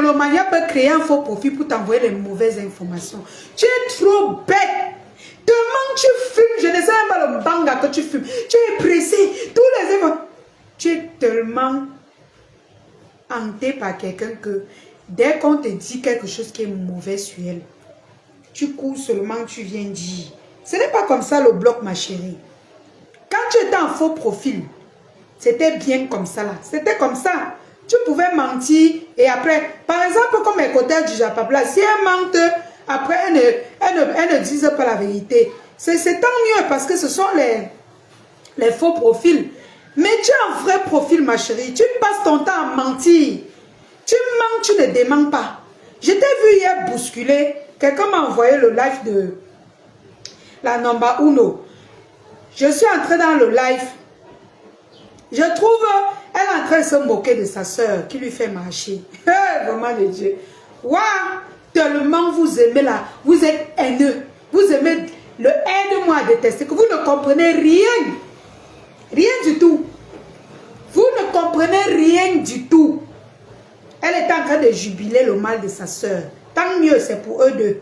mégalomania peut créer un faux profil pour t'envoyer les mauvaises informations. Tu es trop bête. Tellement tu fumes, je ne sais même pas le banga que tu fumes. Tu es pressé. Tous les événements. Tu es tellement hanté par quelqu'un que dès qu'on te dit quelque chose qui est mauvais sur elle, tu cours seulement, tu viens dire. Ce n'est pas comme ça le bloc, ma chérie. Quand tu étais en faux profil, c'était bien comme ça là. C'était comme ça. Tu pouvais mentir et après, par exemple, comme mes côtés du Japapla, si elle mente, après elle ne disent pas la vérité. C'est tant mieux parce que ce sont les faux profils. Mais tu as un vrai profil, ma chérie. Tu passes ton temps à mentir. Tu mens, tu ne démens pas. Je t'ai vu hier bousculer. Quelqu'un m'a envoyé le live de la Number Uno. Je suis entrée dans le live. Je trouve, elle est en train de se moquer de sa soeur qui lui fait marcher. Vraiment de Dieu. Waouh, tellement vous aimez là. Vous êtes haineux. Vous aimez le aide-moi à détester. Que vous ne comprenez rien. Rien du tout. Vous ne comprenez rien du tout. Elle est en train de jubiler le mal de sa soeur. Tant mieux, c'est pour eux deux.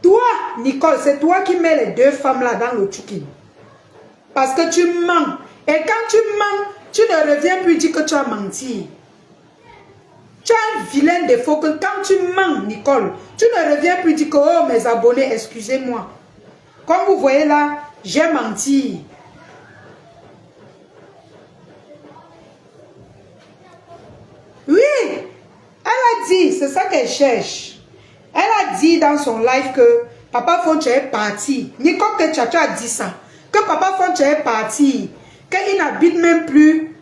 Toi, Nicole, c'est toi qui mets les deux femmes là dans le tchouki. Parce que tu mens. Et quand tu mens, tu ne reviens plus dire que tu as menti. Tu as un vilain défaut que quand tu mens, Nicole, tu ne reviens plus dire que, oh mes abonnés, excusez-moi. Comme vous voyez là, j'ai menti. Oui, elle a dit, c'est ça qu'elle cherche. Elle a dit dans son live que Papa Fonche est parti. Nicole que Tchacha a dit ça. Que Papa Fonche est parti. Qu'il n'habite même plus.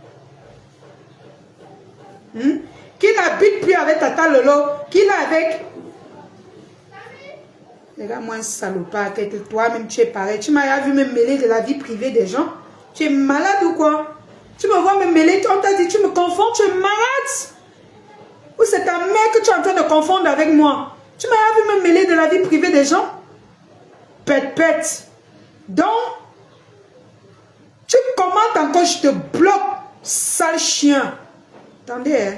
Qu'il n'habite plus avec Tata Lolo. Qu'il est avec... Regarde-moi un salopard. Que toi-même tu es pareil. Tu m'as vu me mêler de la vie privée des gens. Tu es malade ou quoi? Tu me vois me mêler. On t'a dit tu me confonds. Tu es malade. Ou c'est ta mère que tu es en train de confondre avec moi? Tu m'as vu me mêler de la vie privée des gens? Pète. Donc, tu commentes encore, je te bloque, sale chien. Attendez, hein.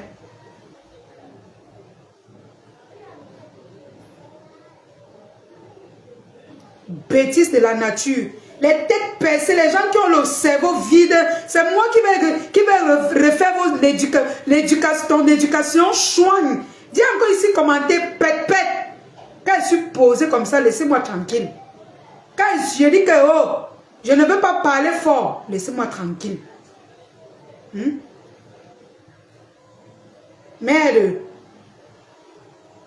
Bêtise de la nature. Les têtes percées, les gens qui ont le cerveau vide, c'est moi qui vais refaire ton éducation. Chouane. Dis encore ici commenter pète. Quand je suis posée comme ça, laissez-moi tranquille. Quand je dis que oh, je ne veux pas parler fort, laissez-moi tranquille. Merde.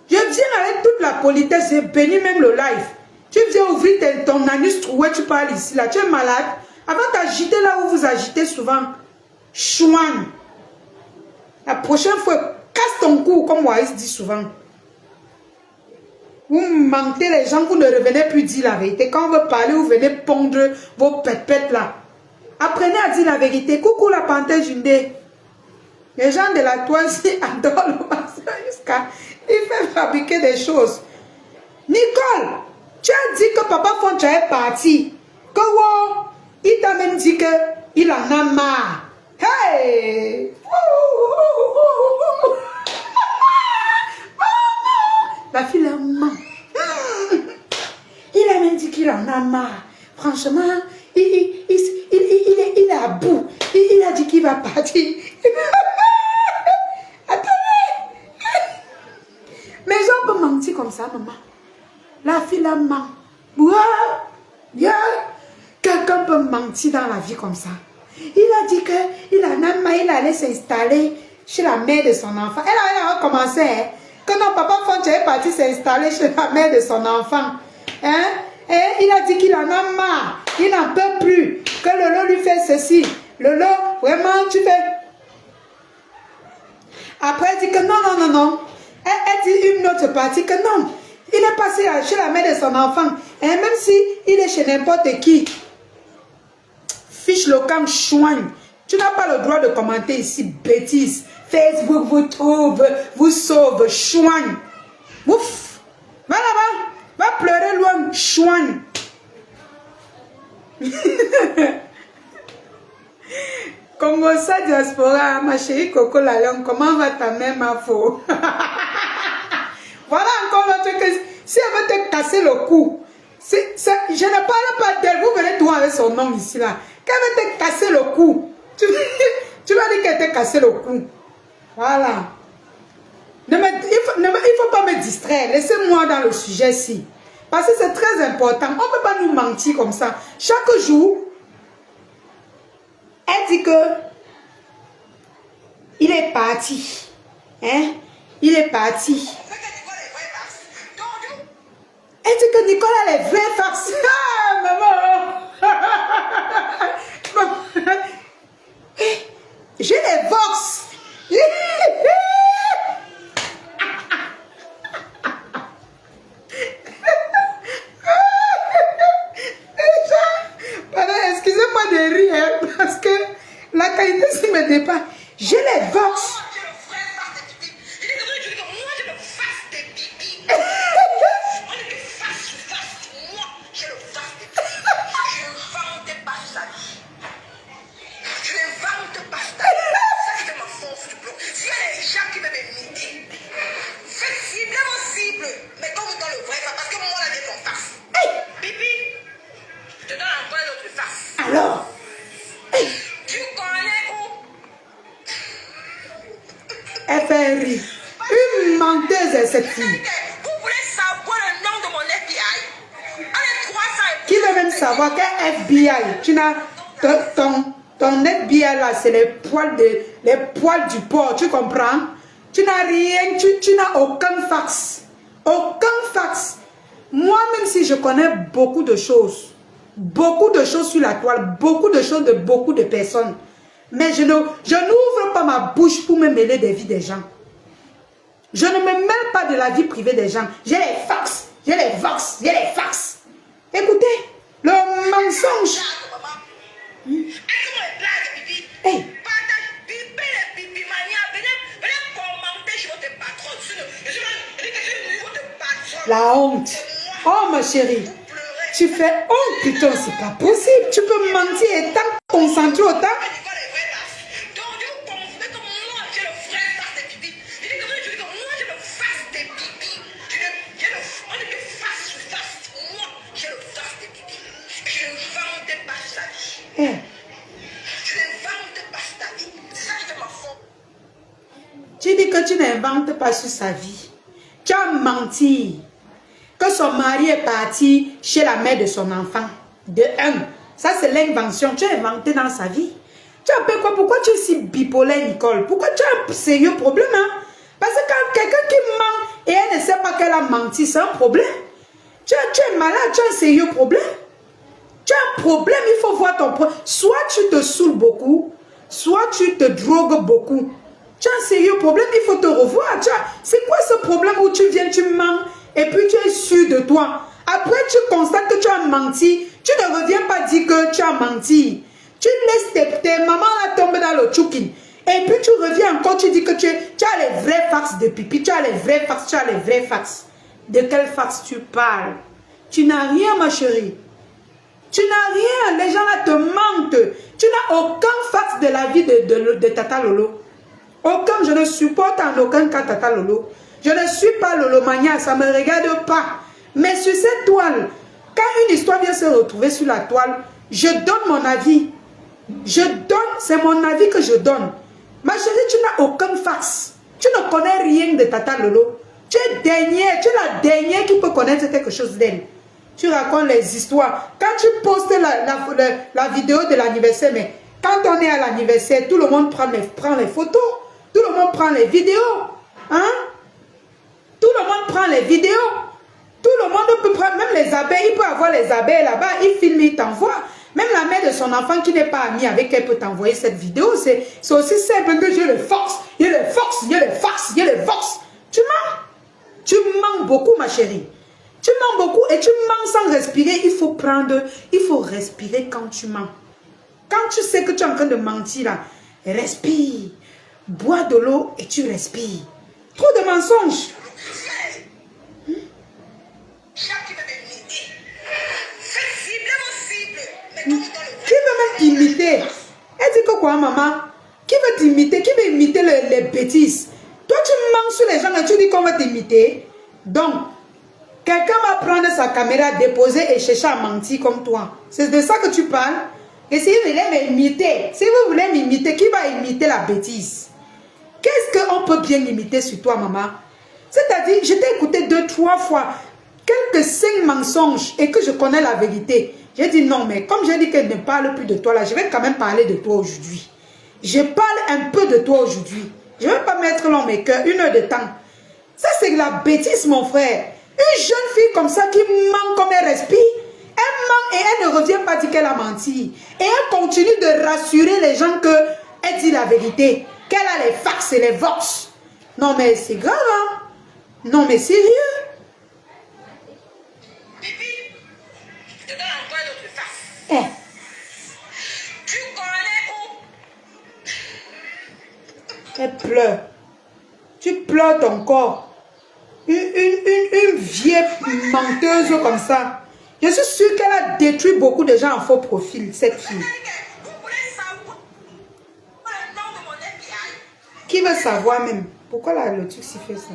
Je viens avec toute la politesse, j'ai béni même le live. Tu viens ouvrir ton anus troué, tu parles ici, là. Tu es malade. Avant d'agiter là où vous agitez souvent. Chouan. La prochaine fois, casse ton cou, comme Waïs dit souvent. Vous mentez les gens, vous ne revenez plus dire la vérité. Quand on veut parler, vous venez pondre vos pètes là. Apprenez à dire la vérité. Coucou la panthère Jundé. Les gens de la toisie adorent le master jusqu'à... Il fait fabriquer des choses. Nicole, tu as dit que Papa Fonche est parti. Que wow, il t'a même dit qu'il en a marre. Hey! La fille a marre. Il a même dit qu'il en a marre. Franchement, il est à bout. Il a dit qu'il va partir. Attendez. Mais gens peuvent mentir comme ça, maman. La fille a marre. Quelqu'un peut mentir dans la vie comme ça. Il a dit qu'il en a marre, il allait s'installer chez la mère de son enfant. Elle a recommencé, hein. Que non, Papa Fonche est parti s'installer chez la mère de son enfant. Hein? Et il a dit qu'il en a marre. Il n'en peut plus. Que Lolo lui fait ceci. Lolo, vraiment, tu fais... Après, elle dit que non. Elle dit une autre partie que non. Il est passé chez la mère de son enfant. Et même si il est chez n'importe qui. Fiche le camp chouigne. Tu n'as pas le droit de commenter ici, bêtise. Facebook vous trouve, vous sauve, chouigne. Ouf. Va là-bas. Va pleurer loin, chouigne. Congo, ça diaspora, ma chérie Coco Lalong, comment va ta mère, ma faux? Voilà encore notre question. Si elle veut te casser le cou, je ne parle pas d'elle, vous venez toi avec son nom ici là. Qu'elle veut te casser le cou, tu vas dire qu'elle t'a cassé le cou. Voilà. Il ne faut pas me distraire. Laissez-moi dans le sujet-ci. Parce que c'est très important. On ne peut pas nous mentir comme ça. Chaque jour, elle dit que il est parti. Hein? Il est parti. Elle dit que Nicole a les vraies farces. Ah, maman! J'ai les vox. Excusez-moi de rire parce que la qualité si me dépasse. J'ai les vox. Alors, tu connais où? Elle fait rire. Une menteuse, cette fille. Vous voulez savoir le nom de mon FBI? Qui veut même savoir quel FBI? Tu n'as ton FBI là, c'est les poils du porc, tu comprends? Tu n'as rien, tu n'as aucun fax. Aucun fax. Moi, même si je connais beaucoup de choses sur la toile, beaucoup de choses de beaucoup de personnes. Mais je n'ouvre pas ma bouche pour me mêler des vies des gens. Je ne me mêle pas de la vie privée des gens. J'ai les fax, j'ai les vox, j'ai les fax. Écoutez, le mensonge. Hey. La honte. Oh ma chérie. Tu fais honte, putain, c'est pas possible. Tu peux mentir et tant concentré autant. Hey. Tu dis que tu n'inventes pas sur sa vie. Tu as menti. Que son mari est parti chez la mère de son enfant. De un. Ça, c'est l'invention. Tu as inventé dans sa vie. Tu as fait quoi? Pourquoi tu es si bipolaire, Nicole? Pourquoi tu as un sérieux problème? Hein? Parce que quand quelqu'un qui ment et elle ne sait pas qu'elle a menti, c'est un problème. Tu es malade, tu as un sérieux problème. Tu as un problème, il faut voir ton problème. Soit tu te saoules beaucoup, soit tu te drogues beaucoup. Tu as un sérieux problème, il faut te revoir. C'est quoi ce problème où tu viens, tu mens et puis tu es sûr de toi. Après, tu constates que tu as menti. Tu ne reviens pas dire que tu as menti. Tu laisses tes mamans là tomber dans le tchoukin. Et puis tu reviens encore, tu dis que tu as les vrais fax de pipi. Tu as les vrais fax, tu as les vrais fax. De quel fax tu parles? Tu n'as rien, ma chérie. Tu n'as rien. Les gens là te mentent. Tu n'as aucun fax de la vie de Tata Lolo. Aucun, je ne supporte en aucun cas Tata Lolo. Je ne suis pas Lolo Mania, ça ne me regarde pas. Mais sur cette toile, quand une histoire vient se retrouver sur la toile, je donne mon avis. Je donne, c'est mon avis que je donne. Ma chérie, tu n'as aucun fax. Tu ne connais rien de Tata Lolo. Tu es la dernière qui peut connaître quelque chose d'elle. Tu racontes les histoires. Quand tu postes la vidéo de l'anniversaire, mais quand on est à l'anniversaire, tout le monde prend les photos. Tout le monde prend les vidéos. Hein? Tout le monde prend les vidéos. Tout le monde peut prendre, même les abeilles, il peut avoir les abeilles là-bas, il filme, il t'envoie. Même la mère de son enfant qui n'est pas amie avec elle peut t'envoyer cette vidéo. C'est aussi simple que j'ai le fox, il y a le fox, il y a le fax, il y a le vox. Tu mens. Tu mens beaucoup, ma chérie. Tu mens beaucoup et tu mens sans respirer. Il faut respirer quand tu mens. Quand tu sais que tu es en train de mentir là, respire. Bois de l'eau et tu respires. Trop de mensonges. Qui veut même t'imiter? Elle dit que quoi, maman? Qui veut t'imiter? Qui veut imiter les bêtises? Toi, tu mens sur les gens et tu dis qu'on va t'imiter. Donc, quelqu'un va prendre sa caméra, déposer et chercher à mentir comme toi. C'est de ça que tu parles. Et si vous voulez m'imiter, si vous voulez m'imiter, qui va imiter la bêtise? Qu'est-ce qu'on peut bien imiter sur toi, maman? C'est-à-dire, je t'ai écouté 2, 3 fois, quelques 5 mensonges et que je connais la vérité. J'ai dit non, mais comme j'ai dit qu'elle ne parle plus de toi là, je vais quand même parler de toi aujourd'hui. Je parle un peu de toi aujourd'hui. Je ne vais pas mettre dans mes cœurs 1 heure de temps. Ça, c'est la bêtise, mon frère. Une jeune fille comme ça qui ment comme elle respire, elle ment et elle ne revient pas dire qu'elle a menti. Et elle continue de rassurer les gens qu'elle dit la vérité, qu'elle a les fax et les vox. Non, mais c'est grave, hein? Non, mais sérieux? Pipi, je te donne encore une autre face. Eh. Tu connais où? Elle pleure. Tu pleures ton corps. Une vieille menteuse comme ça. Je suis sûre qu'elle a détruit beaucoup de gens en faux profil, cette fille. Vous voulez savoir le nom de mon FBI? Qui veut savoir même? Pourquoi le truc s'y fait ça?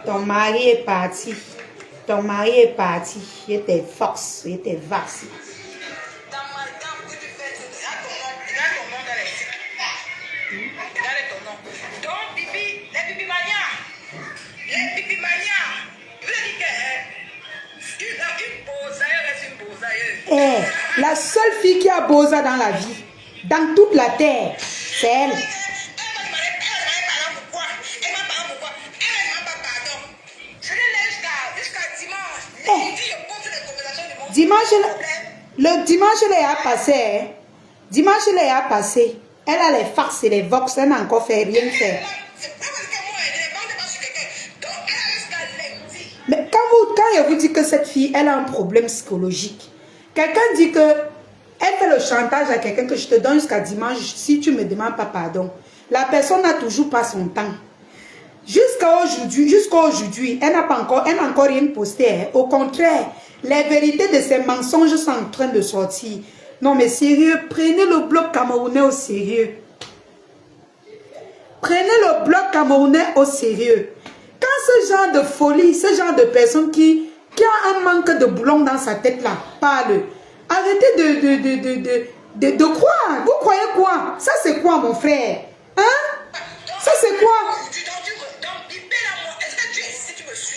Ton mari est parti. Ton mari est parti. Il était force, il était vaste. Dans ma dame que tu fais, regarde ton nom dans les sites. Regarde ton nom. Donc, Pipi, les pipimanias. Les pipimanias. Je veux dire que une bosaille reste une bosaille. Eh, la seule fille qui a Boza dans la vie, dans toute la terre, c'est elle. Dimanche, le dimanche, elle a passé. Hein? Dimanche, elle a passé. Elle a les farces et les vox. Elle n'a encore fait rien faire. Mais quand je vous dis que cette fille, elle a un problème psychologique. Quelqu'un dit que elle fait le chantage à quelqu'un que je te donne jusqu'à dimanche si tu ne me demandes pas pardon. La personne n'a toujours pas son temps. Jusqu'à aujourd'hui, elle n'a encore rien posté. Hein. Au contraire, les vérités de ces mensonges sont en train de sortir. Non mais sérieux, prenez le bloc camerounais au sérieux. Prenez le bloc camerounais au sérieux. Quand ce genre de folie, ce genre de personne qui a un manque de boulon dans sa tête là, parle. Arrêtez de croire. Vous croyez quoi? Ça c'est quoi mon frère? Hein? Ça c'est quoi?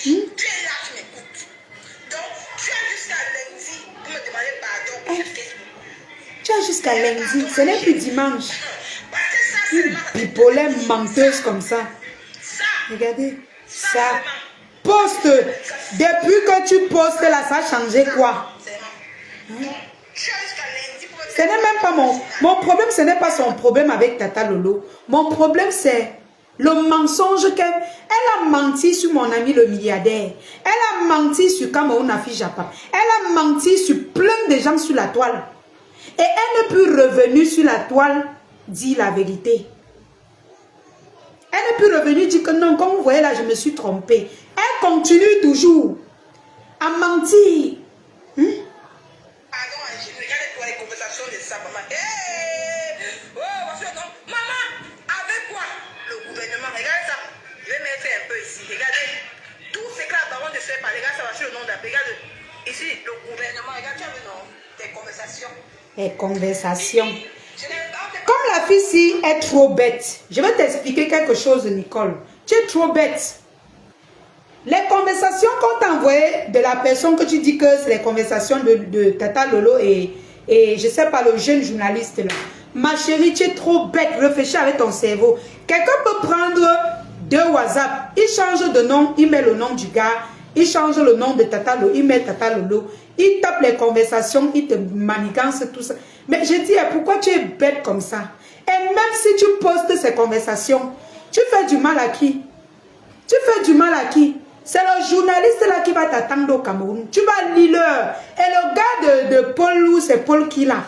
Tu es là, tu m'écoutes. Donc, tu as jusqu'à lundi pour me demander pardon sur Facebook. Tu as jusqu'à lundi, ce n'est plus dimanche. Une bipolaire menteuse comme ça. Regardez, ça. Poste. Depuis que tu postes là, ça a changé quoi? Ce n'est même pas mon problème, ce n'est pas son problème avec Tata Lolo. Mon problème c'est le mensonge qu'elle a menti sur mon ami le milliardaire. Elle a menti sur Cameroun Affi Japa. Elle a menti sur plein de gens sur la toile. Et elle n'est plus revenue sur la toile dire la vérité. Elle n'est plus revenue dire que non, comme vous voyez là, je me suis trompée. Elle continue toujours à mentir. Pardon, regarde-toi les conversations de ça, maman. Maman, avec quoi? Le gouvernement, regarde ça. Je vais mettre un peu ici. Regardez. Tout ce que la baronne de faire par regarde, ça va sur le nom d'un. Regarde. Ici, le gouvernement. Regarde, tu as vu, non? Tes conversations. Les conversations. Comme la fille-ci est trop bête, je vais t'expliquer quelque chose, Nicole. Tu es trop bête. Les conversations qu'on t'a envoyées de la personne que tu dis que c'est les conversations de Tata Lolo et je ne sais pas, le jeune journaliste là. Ma chérie, tu es trop bête. Réfléchis avec ton cerveau. Quelqu'un peut prendre 2 WhatsApp. Il change de nom, il met le nom du gars. Il change le nom de Tata Lolo, il met Tata Lolo. Il tape les conversations, il te manigance tout ça. Mais je dis, pourquoi tu es bête comme ça? Et même si tu postes ces conversations, tu fais du mal à qui? Tu fais du mal à qui? C'est le journaliste là qui va t'attendre au Cameroun. Tu vas lire l'heure. Et le gars de Paul, ou c'est Paul qui là?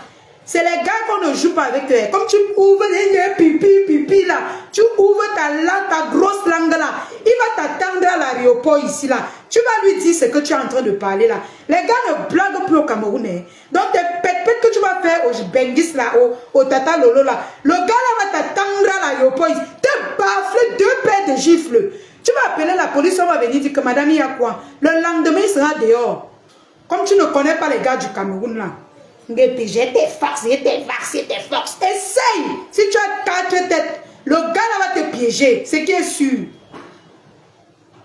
C'est les gars qu'on ne joue pas avec eux. Comme tu ouvres les pipi là, tu ouvres ta grosse langue là. Il va t'attendre à l'aéroport ici là. Tu vas lui dire ce que tu es en train de parler là. Les gars ne blaguent plus au Cameroun. Hein. Donc tes pètes que tu vas faire au Bengis là, au Tata Lolo là. Le gars là va t'attendre à l'aéroport ici. Te baffle 2 paires de gifles. Tu vas appeler la police, on va venir dire que madame il y a quoi. Le lendemain il sera dehors. Comme tu ne connais pas les gars du Cameroun là. J'étais force. Essaye. Si tu as 4 têtes, le gars là va te piéger. C'est qui est sûr.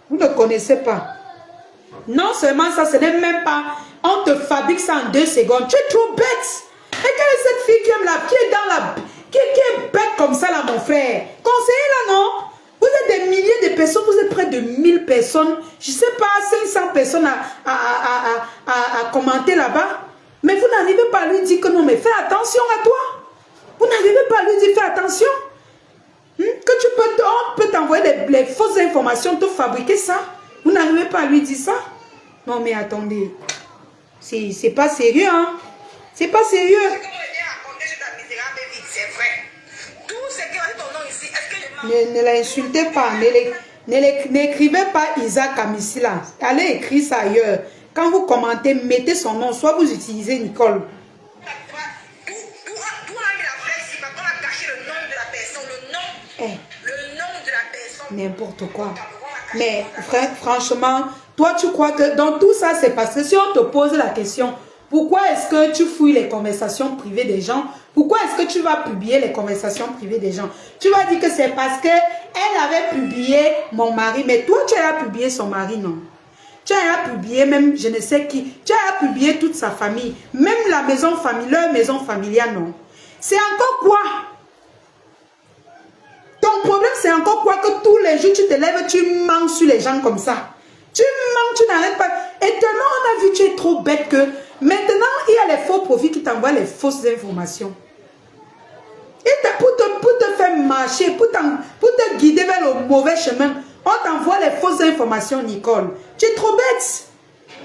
Vous ne connaissez pas. Non seulement ça, ce n'est même pas. On te fabrique ça en 2 secondes. Tu es trop bête. Et quelle est cette fille qui aime la pied dans la. Qui est bête comme ça là, mon frère? Conseiller là, non? Vous êtes des milliers de personnes, vous êtes près de 1000 personnes. Je ne sais pas, 500 personnes à commenter là-bas. Mais vous n'arrivez pas à lui dire que non, mais fais attention à toi. Vous n'arrivez pas à lui dire fais attention. Que on peut t'envoyer les fausses informations, te fabriquer ça. Vous n'arrivez pas à lui dire ça. Non mais attendez. C'est pas sérieux, hein. C'est pas sérieux. Ne l'insultez pas. N'écrivez pas Isaac Amissi là. Allez écrire ça ailleurs. Quand vous commentez, mettez son nom. Soit vous utilisez Nicole. N'importe quoi. Mais franchement, toi tu crois que dans tout ça, c'est parce que si on te pose la question, pourquoi est-ce que tu fouilles les conversations privées des gens? Pourquoi est-ce que tu vas publier les conversations privées des gens? Tu vas dire que c'est parce que elle avait publié mon mari. Mais toi, tu as publié son mari, non? Tu as publié même, je ne sais qui. Tu as publié toute sa famille. Même la maison familiale, leur maison familiale, non? C'est encore quoi? Ton problème, c'est encore quoi que tous les jours, tu te lèves, tu mens sur les gens comme ça. Tu mens, tu n'arrêtes pas. Et tellement on a vu, tu es trop bête que maintenant, il y a les faux profils qui t'envoient les fausses informations. Et pour te faire marcher, pour te guider vers le mauvais chemin, on t'envoie les fausses informations, Nicole. Tu es trop bête.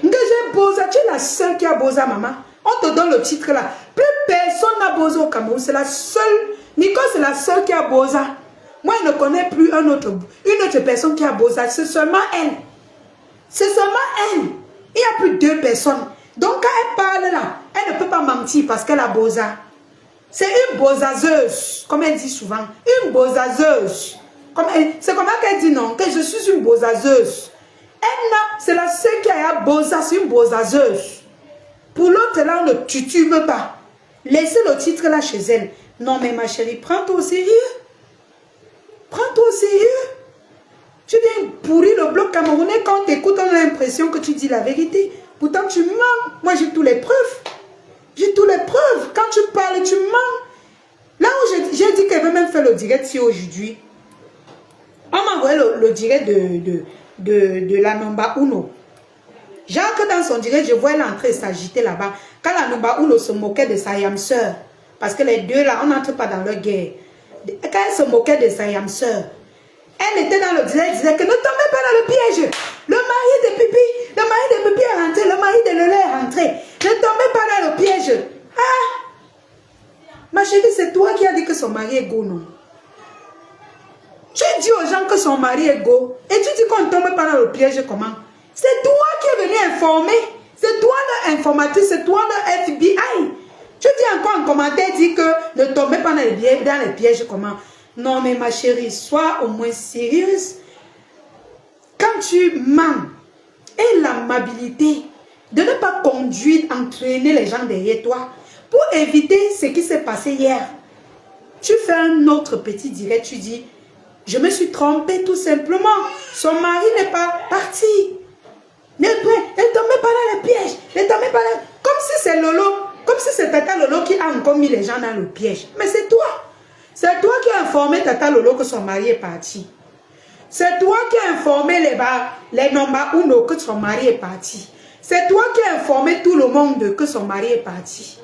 J'ai Boza, tu es la seule qui a Boza, maman. On te donne le titre là. Plus personne n'a Boza au Cameroun. C'est la seule. Nicole, c'est la seule qui a Boza. Moi, je ne connais plus une autre personne qui a Boza. C'est seulement elle. C'est seulement elle. Il n'y a plus 2 personnes. Donc, quand elle parle là, elle ne peut pas mentir parce qu'elle a Boza. C'est une bozazeuse, comme elle dit souvent. Une bozazeuse. C'est comme ça qu'elle dit non, que je suis une bozazeuse. Elle, c'est la seule qui a Boza, c'est une bozazeuse. Pour l'autre, là, on ne titube pas. Laissez le titre là chez elle. Non, mais ma chérie, prends-toi au sérieux. Prends-toi au sérieux. Tu viens pourrir le bloc camerounais. Quand on t'écoute, on a l'impression que tu dis la vérité. Pourtant, tu mens. Moi, j'ai tous les preuves. J'ai toutes les preuves. Quand tu parles, tu mens. Là où j'ai dit qu'elle veut même faire le direct si aujourd'hui, on m'a envoyé le direct de la Nomba Uno. Genre que dans son direct, je vois l'entrée s'agiter là-bas. Quand la Nomba Uno se moquait de sa yam sœur. Parce que les deux là, on n'entre pas dans leur guerre. Quand elle se moquait de sa yam sœur, elle était dans le direct, disait que ne tombez pas dans le piège. Le mari de Pipi est rentré, le mari de Lele est rentré. Ne tombez pas dans le piège. Ah! Ma chérie, c'est toi qui as dit que son mari est go, non? Tu dis aux gens que son mari est go et tu dis qu'on ne tombe pas dans le piège comment? C'est toi qui es venu informer. C'est toi l'informatrice, c'est toi le FBI. Tu dis encore en commentaire, dis que ne tombez pas dans les pièges comment? Non mais ma chérie, sois au moins sérieuse. Quand tu mens, et l'amabilité de ne pas conduire, entraîner les gens derrière toi pour éviter ce qui s'est passé hier. Tu fais un autre petit direct, tu dis, je me suis trompée tout simplement. Son mari n'est pas parti. Ne tombez pas dans le piège. Ne tombez pas dans... Comme si c'est Lolo, comme si c'est Tata Lolo qui a encore mis les gens dans le piège. Mais c'est toi. C'est toi qui as informé Tata Lolo que son mari est parti. C'est toi qui as informé les Nomba Uno que son mari est parti. C'est toi qui as informé tout le monde que son mari est parti.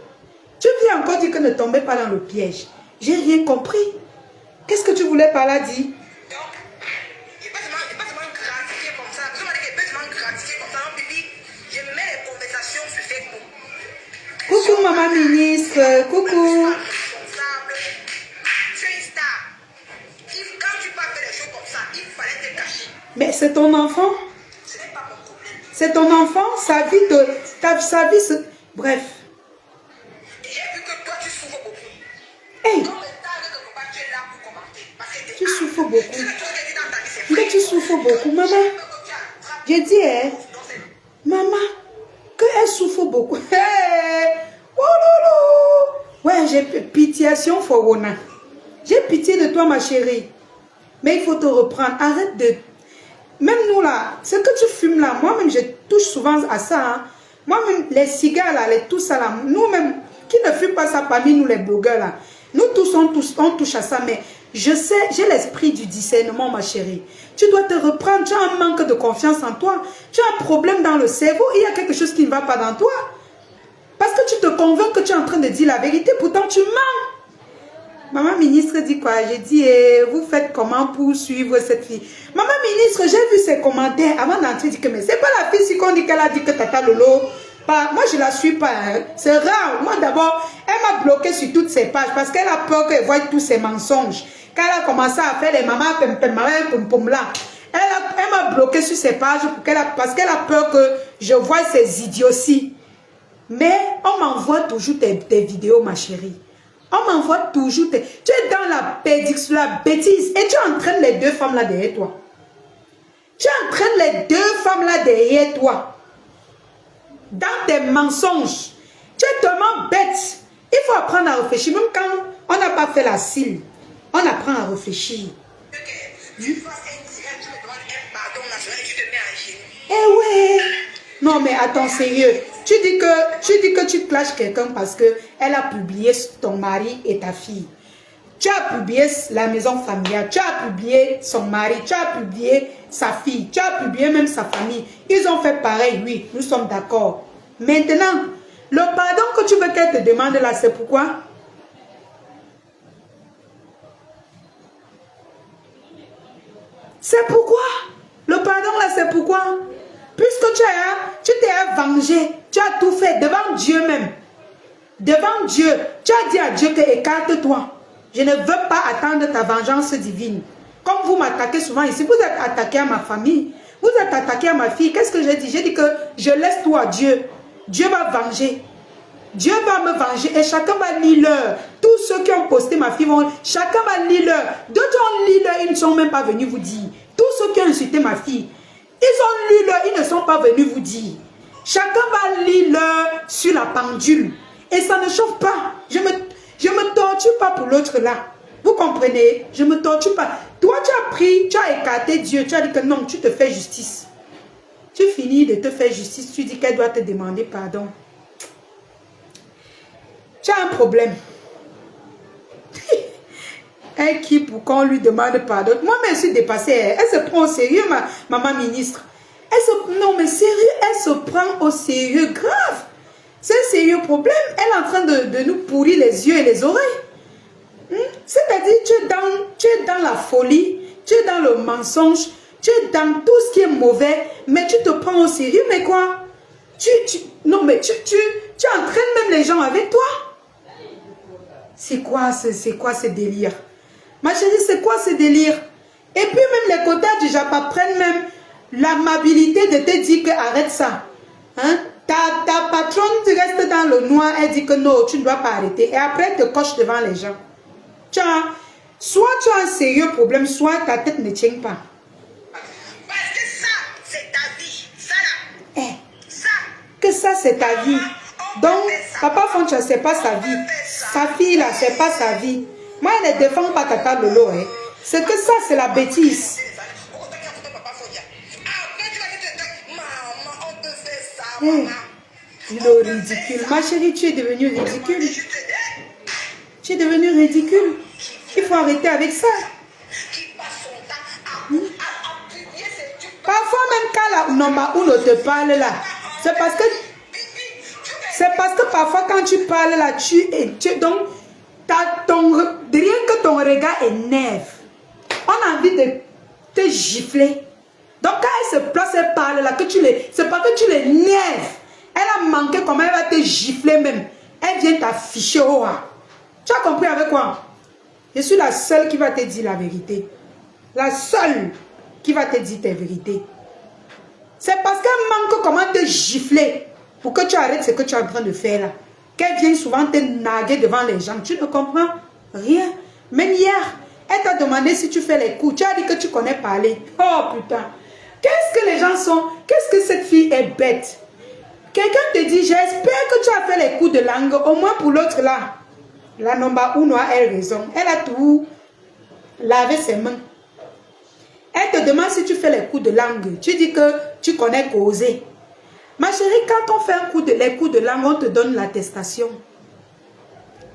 Tu viens encore dire que ne tombez pas dans le piège. J'ai rien compris. Qu'est-ce que tu voulais par là dire? Coucou, maman ministre. Coucou. Quand tu peux faire des choses comme ça, il fallait te cacher. Mais c'est ton enfant. Ce n'est pas mon problème. C'est ton enfant. Sa vie. Bref. J'ai vu que toi, tu souffres beaucoup. Hey. Comme état de papa, tu es là pour commenter. Parce que Tu souffres beaucoup. ce que tu dis dans ta vie, c'est vrai. Mais tu souffres beaucoup, maman. J'ai dit, hein, maman, qu'elle souffre beaucoup. Hey. Oh lolo. Ouais, j'ai pitié, Forona. J'ai pitié de toi, ma chérie. Mais il faut te reprendre. Arrête de... Même nous, là, ce que tu fumes, là, moi-même, je touche souvent à ça. Hein. Moi-même, les cigares, là, tout ça, là, nous-mêmes, qui ne fument pas ça parmi nous, les blogueurs, là, nous tous, on touche à ça. Mais je sais, j'ai l'esprit du discernement, ma chérie. Tu dois te reprendre. Tu as un manque de confiance en toi. Tu as un problème dans le cerveau. Il y a quelque chose qui ne va pas dans toi. Parce que tu te convaincs que tu es en train de dire la vérité. Pourtant, tu mens. Maman ministre dit quoi? J'ai dit, vous faites comment pour suivre cette fille? Maman ministre, j'ai vu ses commentaires avant d'entrer. Dit que mais c'est pas la fille si qu'on dit qu'elle a dit que Tata Lolo. Pas, moi je la suis pas. Hein. C'est rare. Moi d'abord, elle m'a bloqué sur toutes ses pages parce qu'elle a peur qu'elle voie tous ses mensonges. Quand elle a commencé à faire les mamans pom là, elle m'a bloqué sur ses pages parce qu'elle a peur que je voie ses idioties. Mais on m'envoie toujours tes vidéos, ma chérie. On m'envoie toujours... Tu es dans la bêtise et tu entraînes les deux femmes là derrière toi. Tu entraînes les deux femmes là derrière toi. Dans tes mensonges. Tu es tellement bête. Il faut apprendre à réfléchir. Même quand on n'a pas fait la cile, on apprend à réfléchir. Tu fasses un direct, tu me demandes un pardon national et tu te mets à genoux. Eh ouais. Non mais attends, sérieux. Tu dis que tu clashes quelqu'un parce qu'elle a publié ton mari et ta fille. Tu as publié la maison familiale, tu as publié son mari, tu as publié sa fille, tu as publié même sa famille. Ils ont fait pareil, oui, nous sommes d'accord. Maintenant, le pardon que tu veux qu'elle te demande là, c'est pourquoi? C'est pourquoi? Le pardon là, c'est pourquoi? Puisque tu t'es vengé, tu as tout fait devant Dieu même. Devant Dieu, tu as dit à Dieu que écarte-toi. Je ne veux pas attendre ta vengeance divine. Comme vous m'attaquez souvent ici, vous êtes attaqué à ma famille, vous êtes attaqué à ma fille. Qu'est-ce que j'ai dit? J'ai dit que je laisse tout à Dieu. Dieu va venger. Dieu va me venger et chacun va lire l'heure. Tous ceux qui ont posté ma fille, chacun va lire l'heure. D'autres ont lu l'heure, ils ne sont même pas venus vous dire. Tous ceux qui ont insulté ma fille, ils ont lu l'heure, ils ne sont pas venus vous dire. Chacun va lire l'heure sur la pendule. Et ça ne chauffe pas. Je me torture pas pour l'autre là. Vous comprenez? Je me torture pas. Toi, tu as pris, tu as écarté Dieu. Tu as dit que non, tu te fais justice. Tu finis de te faire justice. Tu dis qu'elle doit te demander pardon. Tu as un problème. Elle qui pour qu'on lui demande pardon. Moi-même, je suis dépassée. Elle se prend au sérieux, ma maman ministre. Non, mais sérieux, elle se prend au sérieux grave. C'est un sérieux problème. Elle est en train de nous pourrir les yeux et les oreilles. C'est-à-dire, tu es dans la folie, tu es dans le mensonge, tu es dans tout ce qui est mauvais, mais tu te prends au sérieux. Mais quoi? Non, mais tu entraînes même les gens avec toi. C'est quoi ce délire? Ma chérie, c'est quoi ce délire? Et puis même les quotas du Japon prennent même l'amabilité de te dire que arrête ça. Hein? Ta patronne reste dans le noir, elle dit que non, tu ne dois pas arrêter. Et après, elle te coche devant les gens. Soit tu as un sérieux problème, soit ta tête ne tient pas. Parce que ça, c'est ta vie. Ça là. Ça. Que ça, c'est ta vie. Donc, Papa Foncha, c'est pas sa vie. Sa fille là, c'est pas sa vie. Moi, elle ne défend pas Tata Lolo. Hein. C'est que ça, c'est la bêtise. Le ridicule. Ma chérie, tu es devenue ridicule. Tu es devenue ridicule. Il faut arrêter avec ça. Parfois même quand la Noma Uno te parle là, c'est parce que parfois quand tu parles là, donc rien que ton regard énerve. On a envie de te gifler. Donc quand elle se place, elle parle là, c'est parce que tu l'énerves. Elle a manqué comment elle va te gifler même. elle vient t'afficher au roi. Tu as compris avec quoi? Je suis la seule qui va te dire la vérité. La seule qui va te dire tes vérités. C'est parce qu'elle manque comment te gifler pour que tu arrêtes ce que tu es en train de faire là. Qu'elle vienne souvent te naguer devant les gens. Tu ne comprends rien. Même hier, elle t'a demandé si tu fais les coups. Tu as dit que tu connais parler. Oh putain. Qu'est-ce que les gens sont? Qu'est-ce que cette fille est bête? Quelqu'un te dit, j'espère que tu as fait les coups de langue. Au moins pour l'autre là. La Nomba Uno a raison. Elle a tout lavé ses mains. Elle te demande si tu fais les coups de langue. Tu dis que tu connais causer. Ma chérie, quand on fait les coups de langue, on te donne l'attestation.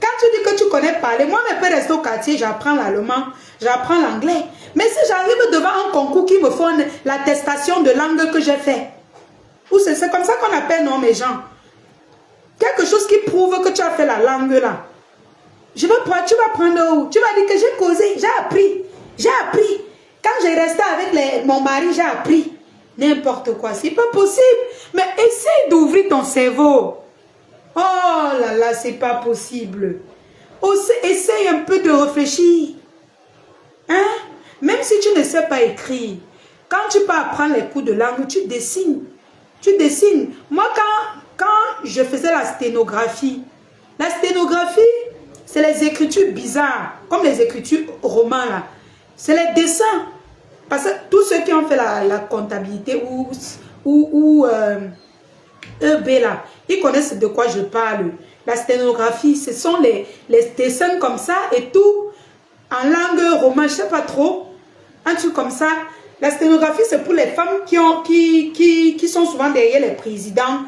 Quand tu dis que tu connais parler, moi, je peux rester au quartier, j'apprends l'allemand, j'apprends l'anglais. Mais si j'arrive devant un concours qui me font l'attestation de langue que j'ai fait, ou c'est comme ça qu'on appelle, non, mes gens, quelque chose qui prouve que tu as fait la langue là. Tu vas prendre où? Tu vas dire que j'ai causé, j'ai appris. Quand j'ai resté avec mon mari, j'ai appris. N'importe quoi, c'est pas possible. Mais essaye d'ouvrir ton cerveau. Oh là là, c'est pas possible. Essaye un peu de réfléchir. Hein? Même si tu ne sais pas écrire, quand tu peux apprendre les coups de langue, tu dessines. Moi, quand je faisais la sténographie, c'est les écritures bizarres, comme les écritures romanes là. C'est les dessins. Parce que tous ceux qui ont fait la comptabilité ou EB là, ils connaissent de quoi je parle. La sténographie, ce sont les dessins comme ça et tout en langue romane, je ne sais pas trop. Un truc comme ça. La sténographie, c'est pour les femmes qui sont souvent derrière les présidents.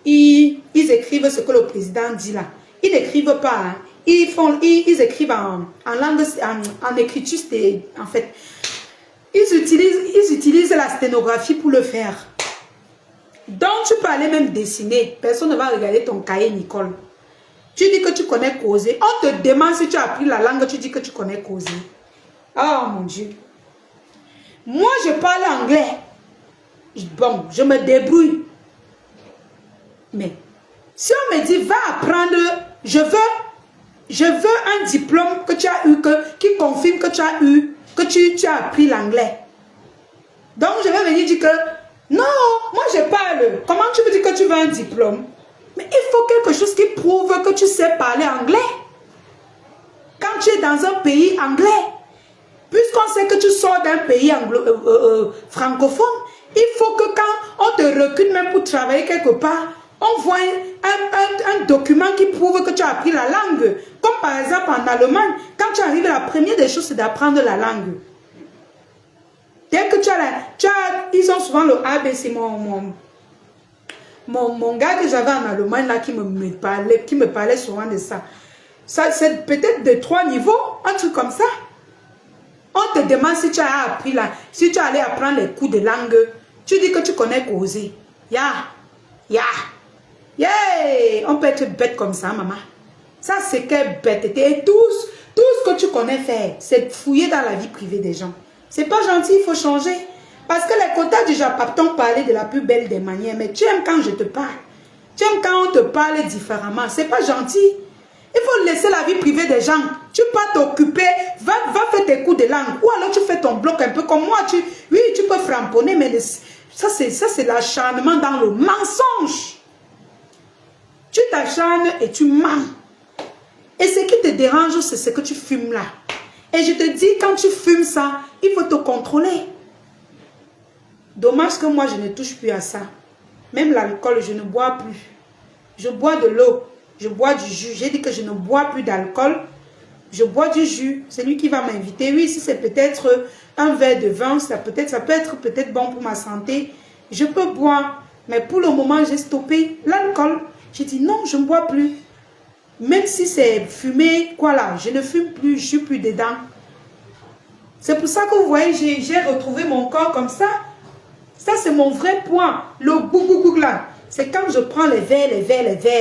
Ils écrivent ce que le président dit là. Ils n'écrivent pas. Hein. Ils écrivent en langue, en écriture, en fait. Ils utilisent la sténographie pour le faire. Donc, tu peux aller même dessiner. Personne ne va regarder ton cahier, Nicole. Tu dis que tu connais causer. On te demande si tu as appris la langue, tu dis que tu connais causer. Oh mon Dieu. Moi, je parle anglais. Bon, je me débrouille. Mais, si on me dit, va apprendre, je veux un diplôme que tu as eu, qui confirme que tu as eu, que tu as appris l'anglais. Donc, je vais venir dire que, non, moi je parle. Comment tu veux dire que tu veux un diplôme? Mais il faut quelque chose qui prouve que tu sais parler anglais. Quand tu es dans un pays anglais, puisqu'on sait que tu sors d'un pays francophone, il faut que quand on te recrute même pour travailler quelque part, on voit un document qui prouve que tu as appris la langue. Comme par exemple en Allemagne, quand tu arrives, la première des choses, c'est d'apprendre la langue. Dès que ils ont souvent le ABC, mon gars que j'avais en Allemagne, là, qui me parlait souvent de ça. Ça c'est peut-être de 3 niveaux, un truc comme ça. On te demande si tu as appris là, si tu allais apprendre les coups de langue, tu dis que tu connais causer. On peut être bête comme ça, maman. Ça, c'est quelle bêteté. Et tout ce que tu connais faire, c'est fouiller dans la vie privée des gens. C'est pas gentil, il faut changer. Parce que les quotas du Japon t'ont parlé de la plus belle des manières. Mais tu aimes quand je te parle. Tu aimes quand on te parle différemment. C'est pas gentil. Il faut laisser la vie privée des gens. Tu peux t'occuper. Va faire tes coups de langue. Ou alors tu fais ton bloc un peu comme moi. Oui, tu peux framponner. Mais ça, c'est l'acharnement dans le mensonge. Tu t'acharnes et tu mens. Et ce qui te dérange, c'est ce que tu fumes là. Et je te dis, quand tu fumes ça, il faut te contrôler. Dommage que moi, je ne touche plus à ça. Même l'alcool, je ne bois plus. Je bois de l'eau. Je bois du jus. J'ai dit que je ne bois plus d'alcool. Je bois du jus. C'est lui qui va m'inviter. Oui, si c'est peut-être un verre de vin, ça peut être peut-être bon pour ma santé. Je peux boire. Mais pour le moment, j'ai stoppé l'alcool. J'ai dit non, je ne bois plus. Même si c'est fumé, quoi là, je ne fume plus, je ne suis plus dedans. C'est pour ça que vous voyez, j'ai retrouvé mon corps comme ça. Ça, c'est mon vrai point. Le gougougoug là, c'est quand je prends les verres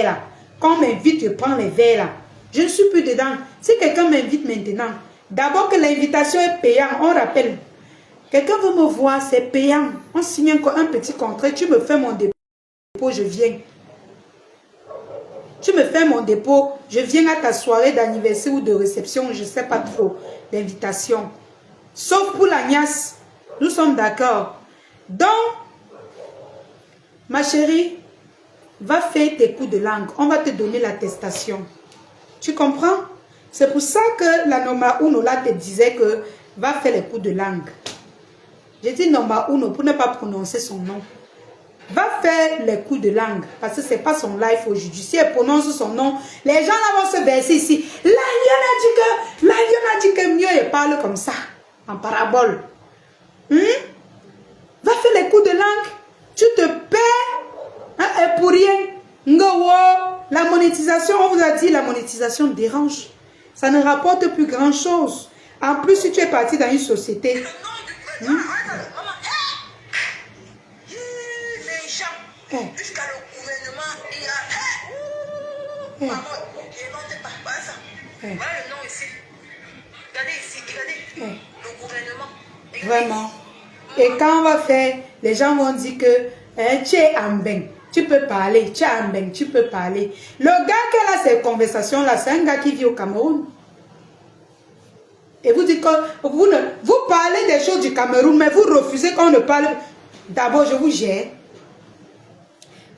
là. Quand on m'invite, je prends les verres là. Je ne suis plus dedans. Si quelqu'un m'invite maintenant, d'abord que l'invitation est payante, on rappelle. Quelqu'un veut me voir, c'est payant. On signe un petit contrat, tu me fais mon dépôt, je viens. Tu me fais mon dépôt, je viens à ta soirée d'anniversaire ou de réception, je ne sais pas trop, d'invitation. Sauf pour la niasse. Nous sommes d'accord. Donc, ma chérie, va faire tes coups de langue. On va te donner l'attestation. Tu comprends? C'est pour ça que la Noma Uno là te disait que va faire les coups de langue. J'ai dit Noma Uno pour ne pas prononcer son nom. Va faire les coups de langue parce que ce n'est pas son live aujourd'hui. Si elle prononce son nom, les gens là vont se verser ici. La Lion a dit que mieux elle parle comme ça, en parabole. Va faire les coups de langue. Tu te perds et pour rien. La monétisation, on vous a dit, la monétisation dérange. Ça ne rapporte plus grand chose. En plus, si tu es parti dans une société. Jusqu'à le gouvernement, il y a. Maman, je pas ça. Voilà le nom ici. Regardez ici, regardez. Le gouvernement. Vraiment. Et quand on va faire, les gens vont dire que tu es en bain. Tu peux parler, tu es en bain, tu peux parler. Le gars qui a ces conversations-là, c'est un gars qui vit au Cameroun. Et vous dites que vous parlez des choses du Cameroun, mais vous refusez qu'on ne parle. D'abord, je vous gère.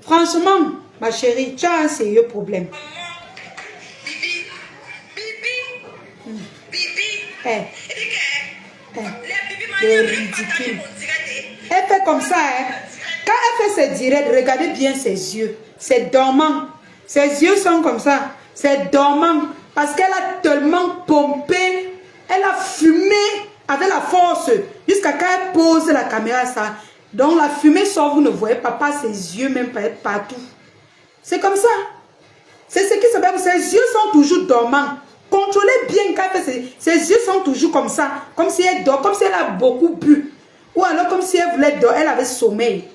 Franchement, ma chérie, tu as un sérieux problème. Bibi. Le ridicule. Elle fait comme ça, hein. Quand elle fait ses directs, regardez bien ses yeux. C'est dormant. Ses yeux sont comme ça. C'est dormant. Parce qu'elle a tellement pompé. Elle a fumé avec la force. Jusqu'à quand elle pose la caméra, ça. Donc la fumée sort, vous ne voyez pas ses yeux, même partout. C'est comme ça. C'est ce qui se passe. Ses yeux sont toujours dormants. Contrôlez bien quand elle fait ses yeux sont toujours comme ça. Comme si elle dort, comme si elle a beaucoup bu. Ou alors comme si elle voulait dormir, elle avait sommeil.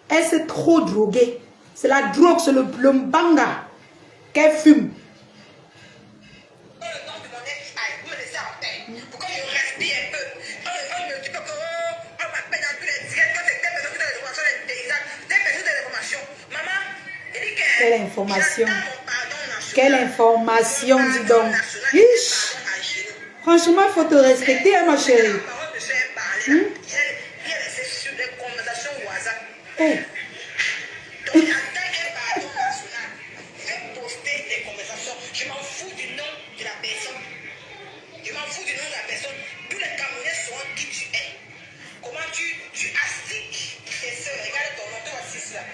Elle s'est trop droguée. C'est la drogue, c'est le mbanga qu'elle fume. Pourquoi je respire un peu? On me dit que on m'appelle dans tous les directs, c'est des personnes de l'information exacte, des personnes de l'information. Maman, il dit que. Quelle information? Quelle information, dis donc. Ish. Franchement, il faut te respecter, hein, ma chérie. Il y a laissé sur des conversations au hasard. Donc, j'attends un pardon national. Je vais poster des conversations. Je m'en fous du nom de la personne. Je m'en fous du nom de la personne. Tous les Camerounais sauront qui tu es. Comment tu astiques tes soeurs. Regarde ton nom, toi aussi là.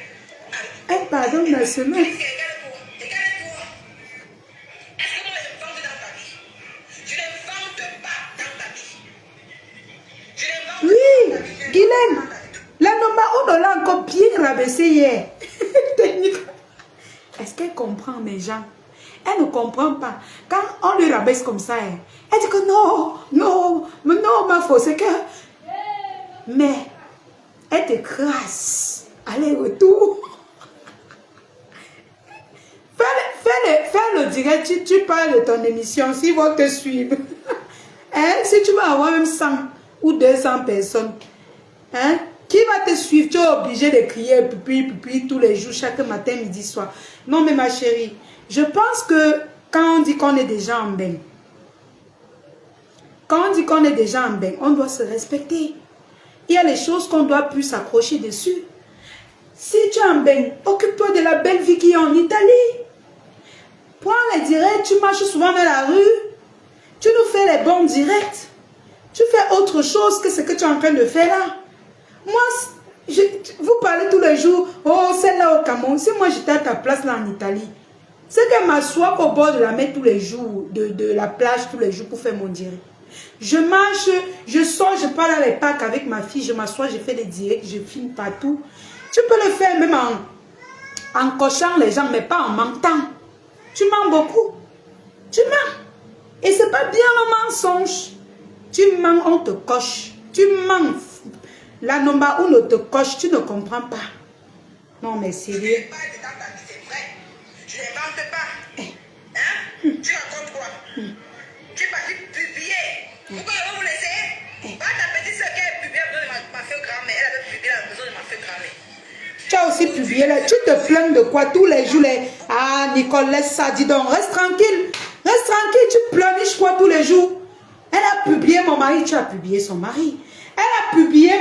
Un pardon national. Regarde-toi. Est-ce que moi je vante dans ta vie? Je ne vante pas dans ta vie. Oui, Guylaine. La Noma, on l'a encore bien rabaissé hier. Est-ce qu'elle comprend mes gens? Elle ne comprend pas. Quand on lui rabaisse comme ça, elle dit que non, ma faute, c'est que... Mais, elle te crasse. Aller-retour. Fais le direct, tu parles de ton émission, s'ils vont te suivre. Si tu vas avoir même 100 ou 200 personnes, qui va te suivre? Tu es obligé de crier pipi tous les jours, chaque matin, midi, soir. Non, mais ma chérie, je pense que quand on dit qu'on est déjà en bain, on doit se respecter. Il y a les choses qu'on doit plus s'accrocher dessus. Si tu es en bain, occupe-toi de la belle vie qui est en Italie. Prends les directs, tu marches souvent dans la rue. Tu nous fais les bons directs. Tu fais autre chose que ce que tu es en train de faire là. Moi, vous parlez tous les jours. Oh, celle-là au Cameroun. Si moi j'étais à ta place là en Italie, c'est qu'elle m'assoit au bord de la mer tous les jours, de la plage tous les jours pour faire mon direct. Je marche, je sors, je parle à les parcs avec ma fille, je m'assois, je fais des directs, je filme partout. Tu peux le faire même en cochant les gens, mais pas en mentant. Tu mens beaucoup. Tu mens. Et c'est pas bien le mensonge. Tu mens, on te coche. Tu mens. La Noma Uno te coche, tu ne comprends pas. Non, mais sérieux. Je ne vante pas. Tu racontes quoi? Tu es parti publier. Pourquoi je vais vous laisser? Pas ta petite soeur qui a publié la maison de ma fille grand-mère. Elle avait publié la maison de ma fille grand-mère. Tu as aussi publié là. Tu te plains de quoi tous les jours? Ah, Nicole, laisse ça. Dis donc, reste tranquille. Reste tranquille. Tu pleurniches quoi tous les jours? Elle a publié mon mari. Tu as publié son mari. Elle a publié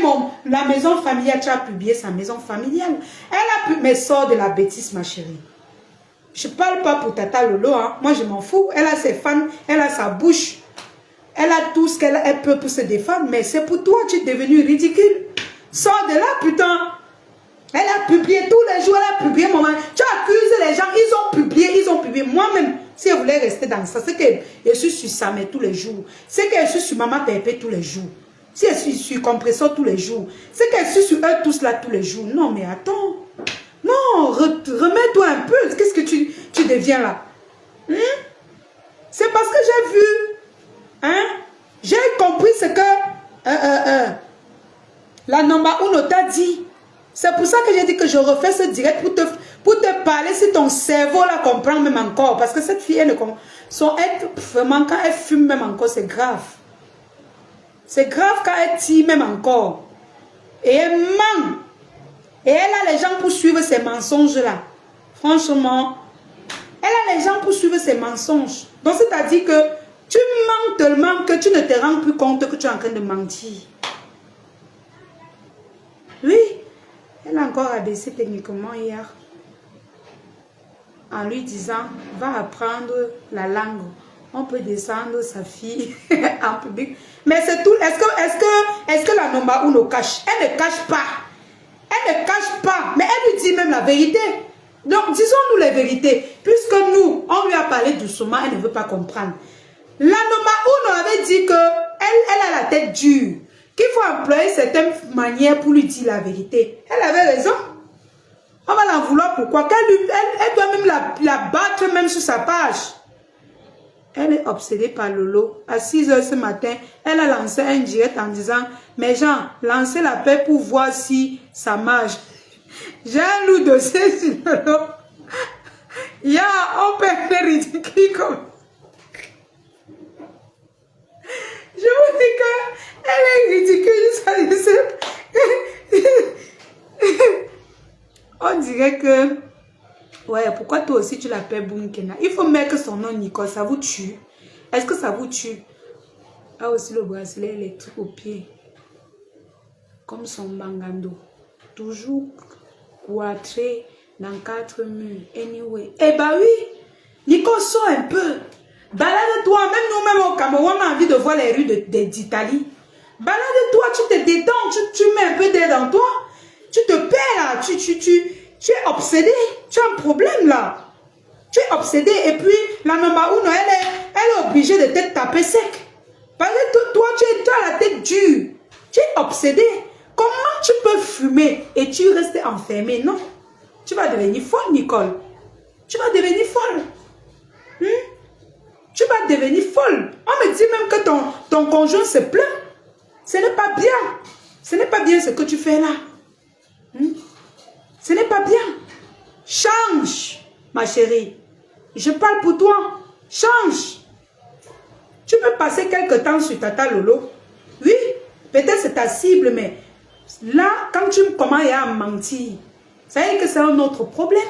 la maison familiale. Tu as publié sa maison familiale. Elle a publié. Mais sors de la bêtise, ma chérie. Je ne parle pas pour Tata Lolo. Hein. Moi, je m'en fous. Elle a ses fans. Elle a sa bouche. Elle a tout ce qu'elle peut pour se défendre. Mais c'est pour toi. Tu es devenu ridicule. Sors de là, putain. Elle a publié tous les jours, elle a publié mon mari. Tu accuses les gens, ils ont publié. Moi-même, si je voulais rester dans ça, c'est que je suis sur Samé tous les jours. C'est que je suis sur Maman Pépé tous les jours. Si je suis sur Compressor tous les jours. C'est que je suis sur eux tous là tous les jours. Non, mais attends. Non, remets-toi un peu. Qu'est-ce que tu deviens là? C'est parce que j'ai vu. Hein? J'ai compris ce que la Nomba Uno t'a dit. C'est pour ça que j'ai dit que je refais ce direct pour te parler si ton cerveau la comprend même encore. Parce que cette fille, elle ne comprend. Vraiment, quand elle fume même encore, c'est grave. C'est grave quand elle tire même encore. Et elle ment. Et elle a les gens pour suivre ces mensonges-là. Franchement, elle a les gens pour suivre ces mensonges. Donc, c'est-à-dire que tu mens tellement que tu ne te rends plus compte que tu es en train de mentir. Oui. Elle a encore abaissé techniquement hier en lui disant va apprendre la langue. On peut descendre sa fille en public. Mais c'est tout. Est-ce que la Nomba Uno cache? Elle ne cache pas. Elle ne cache pas. Mais elle lui dit même la vérité. Donc disons-nous les vérités. Puisque nous, on lui a parlé doucement, elle ne veut pas comprendre. La Nomba Uno avait dit que elle a la tête dure. Qu'il faut employer certaines manières pour lui dire la vérité. Elle avait raison. On va l'en vouloir pourquoi? Elle doit même la battre même sur sa page. Elle est obsédée par Lolo. À 6 h ce matin, elle a lancé un direct en disant « Mes gens, lancez la paix pour voir si ça marche. » J'ai un lourd dossier sur Lolo. On peut faire ridicule comme... Je vous dis qu'elle est ridicule. On dirait que... Ouais, pourquoi toi aussi tu l'appelles Bunkena? Il faut mettre son nom Nicole, ça vous tue. Est-ce que ça vous tue? Ah aussi le bracelet électrique au pied. Comme son bangando. Toujours cloîtré dans 4 murs. Anyway. Eh bah oui, Nicole, sort un peu. Balade-toi, même nous-mêmes au Cameroun, on a envie de voir les rues d'Italie. Balade-toi, tu te détends, tu mets un peu d'air dans toi. Tu te perds là, tu es obsédé, tu as un problème là. Tu es obsédé et puis la Nomba Uno, elle est obligée de te taper sec. Parce que toi, tu as la tête dure. Tu es obsédé. Comment tu peux fumer et tu restes enfermé? Non. Tu vas devenir folle, Nicole. Tu vas devenir folle. Tu vas devenir folle. On me dit même que ton conjoint se plaint. Ce n'est pas bien. Ce n'est pas bien ce que tu fais là. Ce n'est pas bien. Change, ma chérie. Je parle pour toi. Change. Tu peux passer quelque temps sur Tata Lolo. Oui, peut-être c'est ta cible, mais là, quand tu commences à mentir, ça veut dire que c'est un autre problème.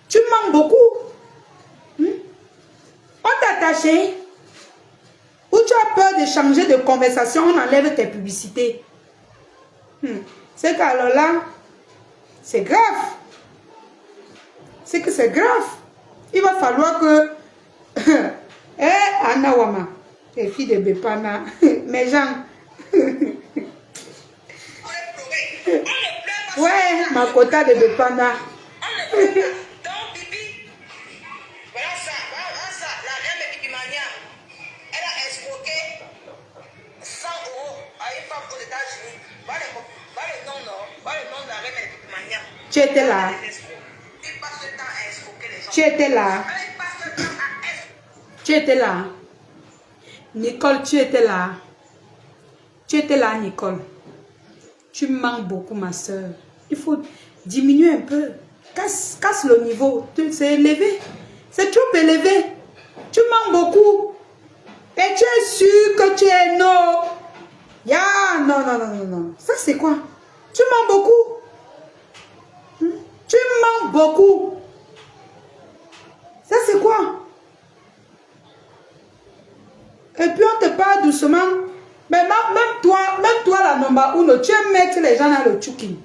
Tu mens beaucoup. On t'a attaché. Ou tu as peur de changer de conversation, on enlève tes publicités. C'est qu'alors là, c'est grave. C'est que c'est grave. Il va falloir que... Anna Wama, les filles de Bepana, mes gens. Ouais, ma quota de Bepana. Tu étais là. Tu étais là. Tu étais là. Nicole, tu étais là. Tu étais là, Nicole. Tu manques beaucoup, ma soeur. Il faut diminuer un peu. Casse le niveau. C'est élevé. C'est trop élevé. Tu manques beaucoup. Et tu es sûr que tu es non. Non. Ça, c'est quoi? Tu manques beaucoup. Tu mens beaucoup. Ça, c'est quoi? Et puis, on te parle doucement. Mais même toi, la Nomba Uno, tu aimes mettre les gens dans le tchoukin.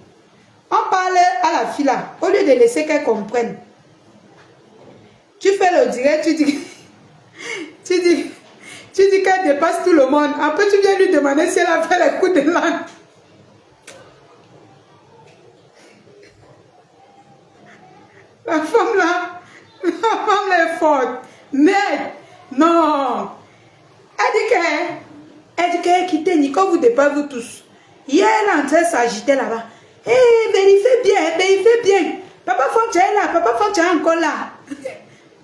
On parle à la fille là, au lieu de laisser qu'elle comprenne. Tu fais le direct, tu dis qu'elle dépasse tout le monde. Après, tu viens lui demander si elle a fait les coups de langue. La femme là est forte. Mais, non. Elle dit qu'elle quitte Nico, vous dépassez vous tous. Hier, elle est en train de s'agiter là-bas. Eh, vérifie bien. Papa Foncha est là, Papa Foncha est encore là.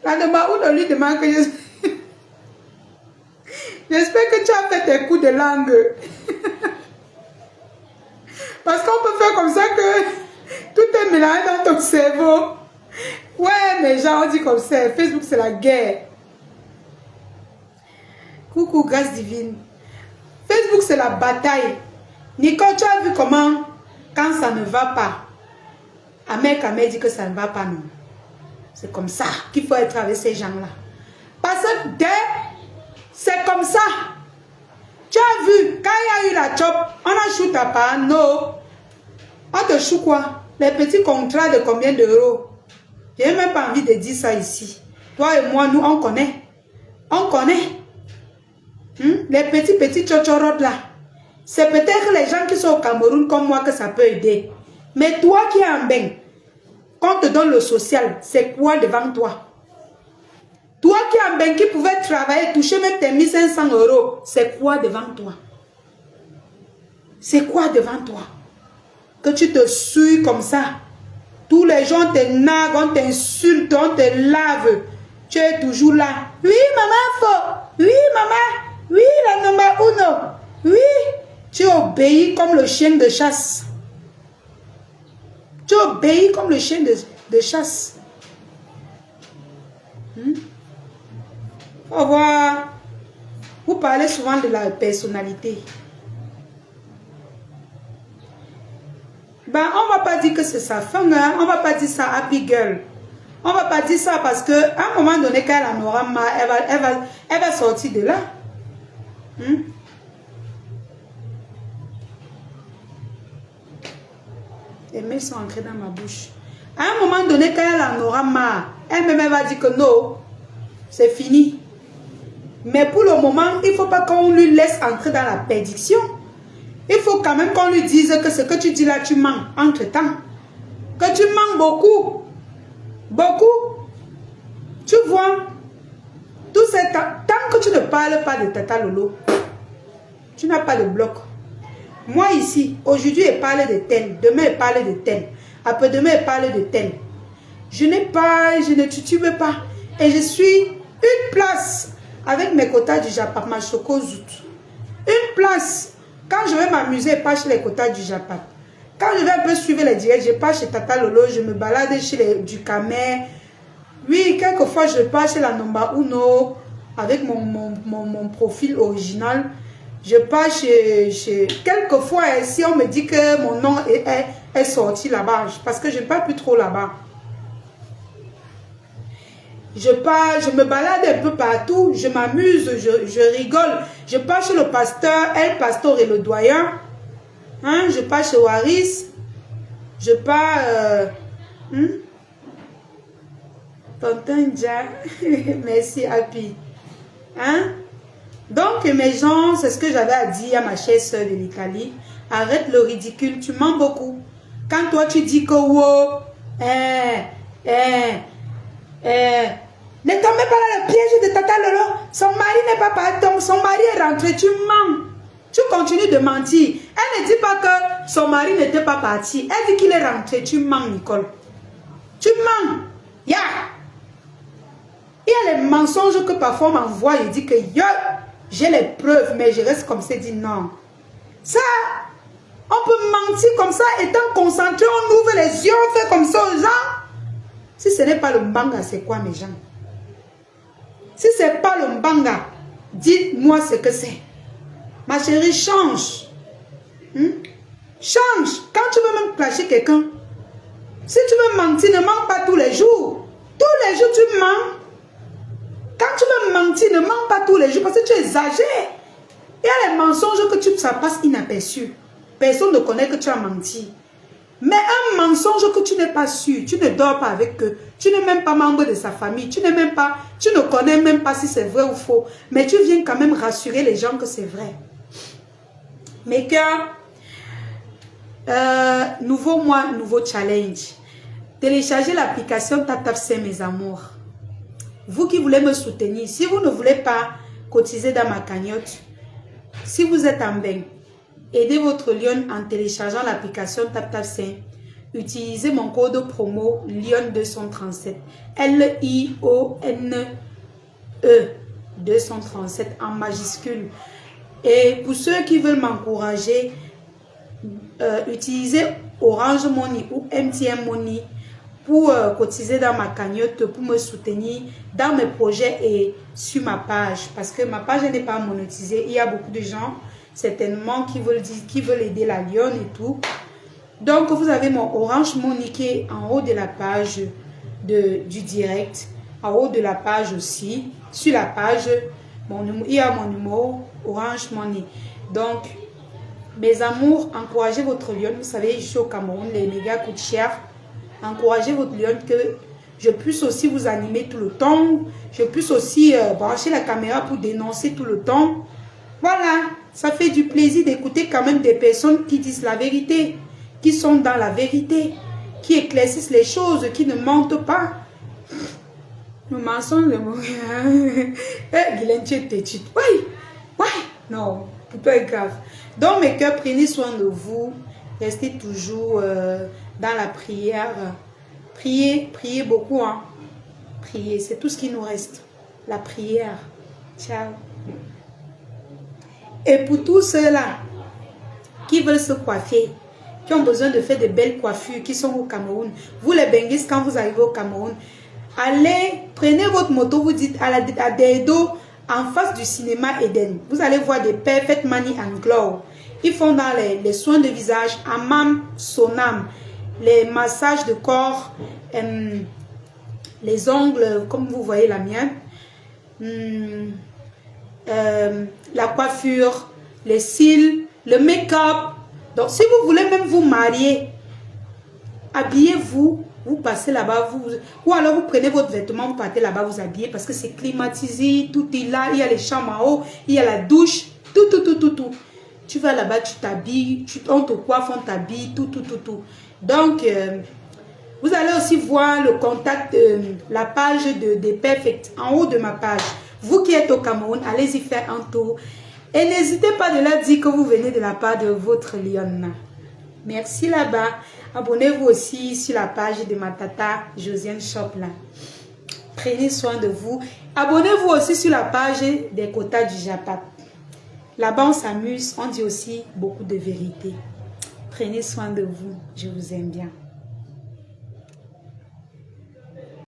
La demande où on lui demande que j'espère que tu as fait tes coups de langue. Parce qu'on peut faire comme ça que tout est mélangé dans ton cerveau. Ouais, mais genre, on dit comme ça. Facebook, c'est la guerre. Coucou, grâce divine. Facebook, c'est la bataille. Nicole, tu as vu comment, quand ça ne va pas, Amé dit que ça ne va pas, non. C'est comme ça qu'il faut être avec ces gens-là. Parce que c'est comme ça. Tu as vu, quand il y a eu la chop, on a chou ta part, non. On te choue quoi? Les petits contrats de combien d'euros? Je n'ai même pas envie de dire ça ici. Toi et moi, nous, on connaît. On connaît. Les petits chochorotes là. C'est peut-être les gens qui sont au Cameroun comme moi que ça peut aider. Mais toi qui es en bain, quand on te donne le social, c'est quoi devant toi? Toi qui es en bain, qui pouvait travailler, toucher même tes 1500 euros, c'est quoi devant toi? C'est quoi devant toi? Que tu te sues comme ça. Tous les gens te naguent, on t'insulte, on te lave. Tu es toujours là. Oui, maman, faut. Oui, maman. Oui, la number uno. Oui. Tu obéis comme le chien de chasse. Tu obéis comme le chien de chasse. Au revoir. Vous parlez souvent de la personnalité. Ben, on ne va pas dire que c'est sa femme, hein? On ne va pas dire ça happy girl. On ne va pas dire ça parce qu'à un moment donné, quand elle en aura marre, elle va sortir de là. Les mains sont entrées dans ma bouche. À un moment donné, quand elle en aura marre, elle-même va dire que non, c'est fini. Mais pour le moment, il ne faut pas qu'on lui laisse entrer dans la perdition. Il faut quand même qu'on lui dise que ce que tu dis là, tu mens entre-temps. Que tu mens beaucoup. Beaucoup. Tu vois, tout ce temps, tant que tu ne parles pas de Tata Lolo, tu n'as pas de bloc. Moi ici, aujourd'hui, elle parle de tel. Demain, elle parle de tel. Après-demain, elle parle de tel. Je ne titube pas. Et je suis une place avec mes quotas du Japon, ma chocozout. Une place. Quand je vais m'amuser, je pars chez les quotas du Japon. Quand je vais un peu suivre les directs, je pars chez Tata Lolo, je me balade chez du Camer. Oui, quelquefois, je pars chez la Nomba Uno avec mon profil original. Je pars chez... Quelquefois, si on me dit que mon nom est sorti là-bas, parce que je ne pars plus trop là-bas. Je me balade un peu partout, je m'amuse, je rigole. Je pars chez le pasteur, El Pastor et le doyen. Hein, je pars chez Waris. Je pars... Tonton Dja. Merci, Happy. Hein? Donc, mes gens, c'est ce que j'avais à dire à ma chère soeur de l'Italie. Arrête le ridicule, tu mens beaucoup. Quand toi, tu dis que... Wow, ne tombez pas dans le piège de Tata Lolo. Son mari n'est pas parti, son mari est rentré, tu mens. Tu continues de mentir. Elle ne dit pas que son mari n'était pas parti. Elle dit qu'il est rentré. Tu mens, Nicole. Tu mens. Yeah. Il y a les mensonges que parfois on m'envoie et dit que j'ai les preuves, mais je reste comme ça et dit non. Ça, on peut mentir comme ça, étant concentré, on ouvre les yeux, on fait comme ça aux gens. Si ce n'est pas le mbanga, c'est quoi mes gens? Si ce n'est pas le mbanga, dites-moi ce que c'est. Ma chérie, change. Change. Quand tu veux même clasher quelqu'un, Si tu veux mentir, ne mens pas tous les jours. Tous les jours, tu mens. Quand tu veux mentir, ne mens pas tous les jours parce que tu exagères. Il y a les mensonges que ça passe inaperçu. Personne ne connaît que tu as menti. Mais un mensonge que tu n'es pas sûr, tu ne dors pas avec eux, tu n'es même pas membre de sa famille, tu ne connais même pas si c'est vrai ou faux, mais tu viens quand même rassurer les gens que c'est vrai. Mes cœurs, nouveau mois, nouveau challenge. Téléchargez l'application TapTapSend, mes amours. Vous qui voulez me soutenir, si vous ne voulez pas cotiser dans ma cagnotte, si vous êtes en bain, aidez votre lion en téléchargeant l'application TapTapSend. Utilisez mon code promo LION237. L-I-O-N-E 237 en majuscule. Et pour ceux qui veulent m'encourager, utilisez Orange Money ou MTN Money pour cotiser dans ma cagnotte, pour me soutenir dans mes projets et sur ma page. Parce que ma page n'est pas monétisée. Il y a beaucoup de gens certainement qui veulent aider la Lionne et tout. Donc vous avez mon Orange Money qui est en haut de la page du direct, en haut de la page aussi. Sur la page, il y a mon numéro Orange Money. Donc mes amours, encouragez votre Lionne. Vous savez, je suis au Cameroun, les mégas coûtent cher. Encouragez votre Lionne que je puisse aussi vous animer tout le temps. Je puisse aussi brancher la caméra pour dénoncer tout le temps. Voilà, ça fait du plaisir d'écouter quand même des personnes qui disent la vérité, qui sont dans la vérité, qui éclaircissent les choses, qui ne mentent pas. Le mensonge, le mot. Guylaine, tu es têtue. Oui, non, pour toi est grave. Donc mes cœurs, prenez soin de vous. Restez toujours dans la prière. Priez beaucoup. Hein. Priez, c'est tout ce qui nous reste. La prière. Ciao. Et pour tous ceux-là qui veulent se coiffer, qui ont besoin de faire de belles coiffures, qui sont au Cameroun, vous les Benguis, quand vous arrivez au Cameroun, allez, prenez votre moto, vous dites à Dedo, en face du cinéma Eden. Vous allez voir des Perfect Money and Glow. Ils font dans les soins de visage, hammam, sonam, les massages de corps, les ongles, comme vous voyez la mienne, la coiffure, les cils, le make-up. Donc, si vous voulez même vous marier, habillez-vous, vous passez là-bas, ou alors vous prenez votre vêtement, vous partez là-bas, vous habillez, parce que c'est climatisé, tout est là, il y a les chambres en haut, il y a la douche, tout. Tu vas là-bas, tu t'habilles, on te coiffe, on t'habille, tout. Donc, vous allez aussi voir le contact, la page des Perfect, en haut de ma page. Vous qui êtes au Cameroun, allez-y faire un tour. Et n'hésitez pas de leur dire que vous venez de la part de votre Lionne. Merci là-bas. Abonnez-vous aussi sur la page de ma tata Josiane Shop là. Prenez soin de vous. Abonnez-vous aussi sur la page des quotas du Japon. Là-bas, on s'amuse. On dit aussi beaucoup de vérité. Prenez soin de vous. Je vous aime bien.